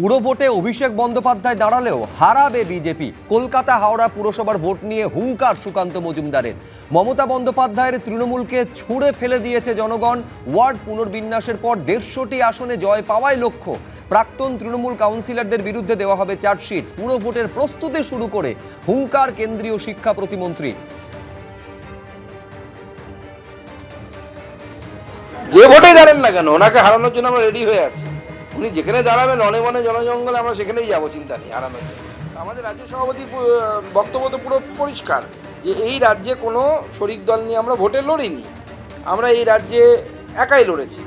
পুরো ভোটে অভিষেক বন্দ্যোপাধ্যায় দাঁড়ালেও হারাবে বিজেপি। কলকাতা হাওড়া পুরসভার ভোট নিয়ে হুঙ্কার সুকান্ত মজুমদারের। মমতা বন্দ্যোপাধ্যায়ের তৃণমূলকে ছুঁড়ে ফেলে দিয়েছে জনগণ। ওয়ার্ড পুনর্বিন্যাসের পর 150টি আসনে জয় পাওয়াই লক্ষ্য। প্রাক্তন তৃণমূল কাউন্সিলরদের বিরুদ্ধে দেওয়া হবে চার্জশিট। পুরো ভোটের প্রস্তুতি শুরু করে হুঙ্কার কেন্দ্রীয় শিক্ষা প্রতিমন্ত্রী। যে ভোটে দাঁড়ান না কেন, ওনাকে হারানোর জন্য আমরা রেডি হয়ে আছি। উনি যেখানে দাঁড়াবেন অনে মনে জনজঙ্গলে, আমরা সেখানেই যাবো, চিন্তা নেই হারানোর জন্য। আমাদের রাজ্য সভাপতি বক্তব্য তো পুরো পরিষ্কার যে এই রাজ্যে কোনো শরিক দল নিয়ে আমরা ভোটে লড়িনি, আমরা এই রাজ্যে একাই লড়েছি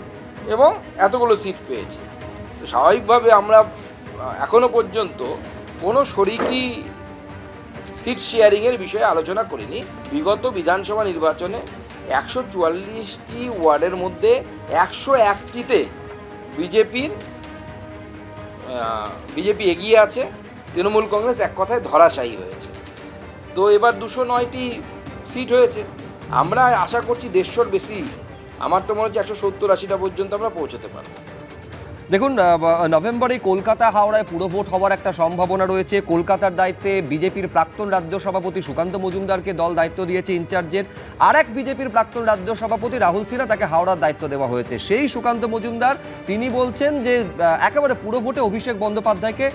এবং এতগুলো সিট পেয়েছি। তো স্বাভাবিকভাবে আমরা এখনো পর্যন্ত কোনো শরিকি সিট শেয়ারিংয়ের বিষয়ে আলোচনা করিনি। বিগত বিধানসভা নির্বাচনে 144টি ওয়ার্ডের মধ্যে 101টিতে বিজেপি এগিয়ে আছে, তৃণমূল কংগ্রেস এক কথায় ধরাশায়ী হয়েছে। তো এবার 209টি সিট হয়েছে, আমরা আশা করছি 150র বেশি, আমার তো মনে হচ্ছে 170-80টা পর্যন্ত আমরা পৌঁছতে পারবো। দেখুন, নভেম্বরে কলকাতা হাওড়ায় পুরো ভোট হওয়ার একটা সম্ভাবনা রয়েছে। কলকাতার দায়িত্বে বিজেপির প্রাক্তন রাজ্য সভাপতি সুকান্ত মজুমদারকে দল দায়িত্ব দিয়েছে ইনচার্জের। আর এক বিজেপির প্রাক্তন রাজ্য সভাপতি রাহুল সিনহা, তাকে হাওড়ার দায়িত্ব দেওয়া হয়েছে। সেই সুকান্ত মজুমদার তিনি বলছেন যে একেবারে পুরো ভোটে অভিষেক বন্দ্যোপাধ্যায়কে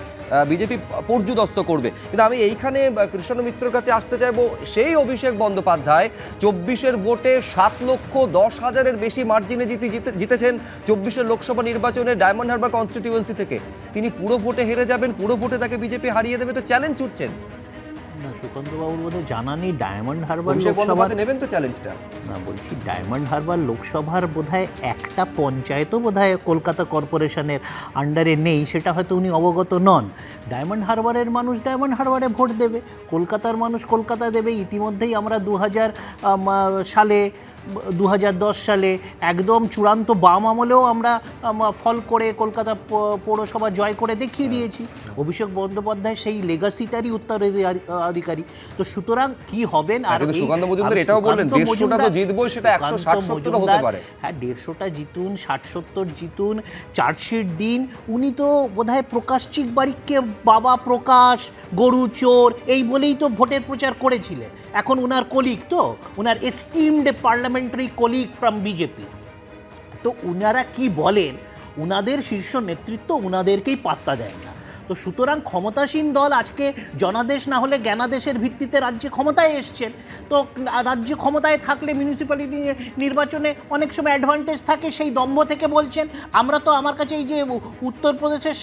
বিজেপি পর্যুদস্ত করবে। কিন্তু আমি এইখানে কৃষ্ণ মিত্রর কাছে আসতে চাইবো, সেই অভিষেক বন্দ্যোপাধ্যায় 24-এর ভোটে 7,10,000-এর বেশি মার্জিনে জিতেছেন 24-এর লোকসভা নির্বাচনে ডায়মন্ড হারবার কনস্টিটিউয়েন্সি থেকে। তিনি পুরো ভোটে হেরে যাবেন, পুরো ভোটে তাকে বিজেপি হারিয়ে দেবে, তো চ্যালেঞ্জ ছুটছেন না। সুকান্ত বাবুর বোধহয় জানা নেই ডায়মন্ড হারবার লোকসভা নেবেন তো চ্যালেঞ্জটা। না, বলছি ডায়মন্ড হারবার লোকসভার বোধহয় একটা পঞ্চায়েতও বোধহয় কলকাতা কর্পোরেশনের আন্ডারে নেই, সেটা হয়তো উনি অবগত নন। ডায়মন্ড হারবারের মানুষ ডায়মন্ড হারবারে ভোট দেবে, কলকাতার মানুষ কলকাতা দেবে। ইতিমধ্যেই আমরা 2010 সালে একদম চূড়ান্ত বাম আমলেও আমরা ফল করে কলকাতা পৌরসভা জয় করে দেখিয়ে দিয়েছি। অভিষেক বন্দ্যোপাধ্যায় সেই লেগাসিটারই উত্তরাধিকারী। তো সুতরাং কি হবেন, আর সুকান্ত মজুমদার এটাও বললেন 150টা তো জিতবো, সেটা 160-70 হতে পারে। হ্যাঁ, 150টা জিতুন, 60-70 জিতুন, চার্জশিট দিন। উনি তো বোধহয় প্রকাশ চিকবারিককে বাবা প্রকাশ, গরু চোর এই বলেই তো ভোটের প্রচার করেছিলেন। এখন উনার কলিগ, তো উনার esteemed parliamentary colleague from BJP. তো উনারা কি বলেন, উনাদের শীর্ষ নেতৃত্ব উনাদেরকেই পাত্তা দেয় না। তো সুতরাং ক্ষমতাসীন দল আজকে জনাদেশ না হলে জ্ঞানাদেশের ভিত্তিতে রাজ্যে ক্ষমতায় এসছেন। তো রাজ্যে ক্ষমতায় থাকলে মিউনিসিপ্যালিটি নির্বাচনে অনেক সময় অ্যাডভান্টেজ থাকে, সেই দম্ভ থেকে বলছেন। আমরা তো, আমার কাছে এই যে উত্তরপ্রদেশের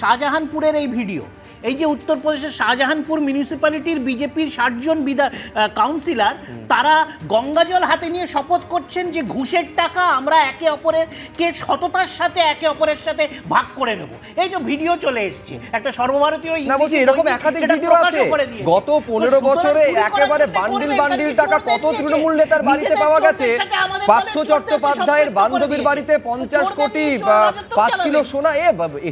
শাহজাহানপুরের এই ভিডিও, এই যে উত্তরপ্রদেশের শাহজাহানপুর মিউনিসিপ্যালিটির বিজেপির 60 জন কাউন্সিলর, তারা গঙ্গাজল হাতে নিয়ে শপথ করছেন যে ঘুষের টাকা আমরা একে অপরের কে সততার সাথে একে অপরের সাথে ভাগ করে নেব। এই যে ভিডিও চলে এসছে, একটা সর্বভারতীয় এরকম একাধিক ভিডিও আছে। গত 15 বছরে একেবারে বান্ডিল টাকা কত তৃণমূল নেতার বাড়িতে পাওয়া গেছে। পার্থ চট্টোপাধ্যায়ের বান্ধবীর বাড়িতে 50 কোটি 5 কিলো সোনা।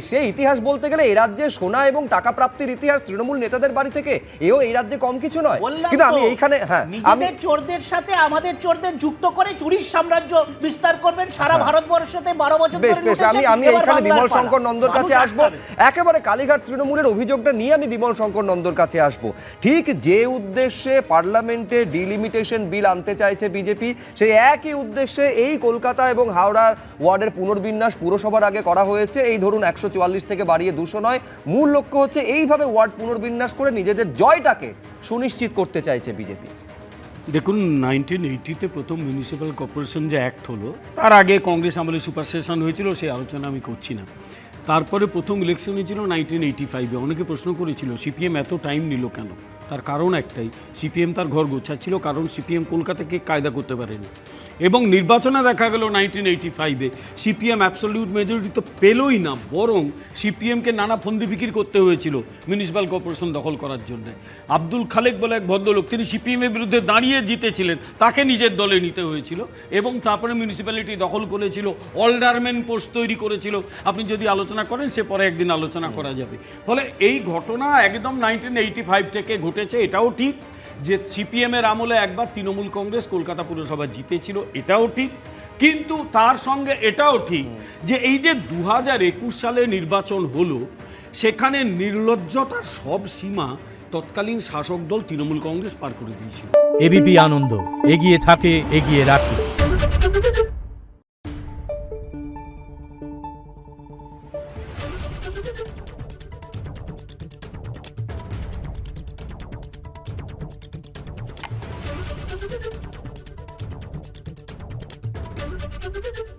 সেই ইতিহাস বলতে গেলে এই রাজ্যে সোনা এবং টাকা প্রাপ্তির ইতিহাস তৃণমূল নেতাদের বাড়ি থেকে, এও এই রাজ্যে কম কিছু নয়। কিন্তু আমি এইখানে নিজেদের চোরদের সাথে আমাদের চোরদের যুক্ত করে চুরির সাম্রাজ্য বিস্তার করবেন সারা ভারতবর্ষতে 12 বছর ধরে। আমি এইখানে বিমল শঙ্কর নন্দর কাছে আসবো। একেবারে কালীঘাট তৃণমূলের অভিযোগটা নিয়ে আমি বিমল শঙ্কর নন্দর কাছে আসবো। ঠিক যে উদ্দেশ্যে পার্লামেন্টে ডিলিমিটেশন বিল আনতে চাইছে বিজেপি, সেই একই উদ্দেশ্যে এই কলকাতা এবং হাওড়ার ওয়ার্ডের পুনর্বিন্যাস পুরসভার আগে করা হয়েছে। এই ধরুন 144 থেকে বাড়িয়ে 209। মূল লক্ষ্য হচ্ছে এইভাবে ওয়ার্ড পুনর্বিন্যাস করে নিজেদের জয়টাকে সুনিশ্চিত করতে চাইছে বিজেপি। দেখুন, 1980-তে প্রথম মিউনিসিপ্যাল কর্পোরেশন যে অ্যাক্ট হলো, তার আগে কংগ্রেস আমলে সুপারসেশন হয়েছিল, সেই আলোচনা আমি করছি না। তারপরে প্রথম ইলেকশন হয়েছিল 1985-এ। অনেকে প্রশ্ন করেছিল সিপিএম এত টাইম নিল কেন। তার কারণ একটাই, সিপিএম তার ঘর গোছাচ্ছিল, কারণ সিপিএম কলকাতাকে কায়দা করতে পারেনি। এবং নির্বাচনে দেখা গেল 1985-এ সিপিএম অ্যাবসলিউট মেজরিটি তো পেলই না, বরং সিপিএমকে নানা ফন্দি ফিকির করতে হয়েছিল মিউনিসিপ্যাল কর্পোরেশন দখল করার জন্য। আব্দুল খালেক বলে এক ভদ্রলোক, তিনি সিপিএমের বিরুদ্ধে দাঁড়িয়ে জিতেছিলেন, তাকে নিজের দলে নিতে হয়েছিল এবং তারপরে মিউনিসিপ্যালিটি দখল করেছিল, অলডারম্যান পোস্ট তৈরি করেছিল। আপনি যদি আলোচনা করেন, সে পরে একদিন আলোচনা করা যাবে। ফলে এই ঘটনা একদম 1985 থেকে ঘটেছে। এটাও ঠিক যে সিপিএমের আমলে একবার তৃণমূল কংগ্রেস কলকাতা পুরসভা জিতেছিল, এটাও ঠিক। কিন্তু তার সঙ্গে এটাও ঠিক যে এই যে 2021 সালে নির্বাচন হলো, সেখানে নির্লজ্জতার সব সীমা তৎকালীন শাসক দল তৃণমূল কংগ্রেস পার করে দিয়েছিল। এবিপি আনন্দ, এগিয়ে থাকে, এগিয়ে রাখে। Thank you.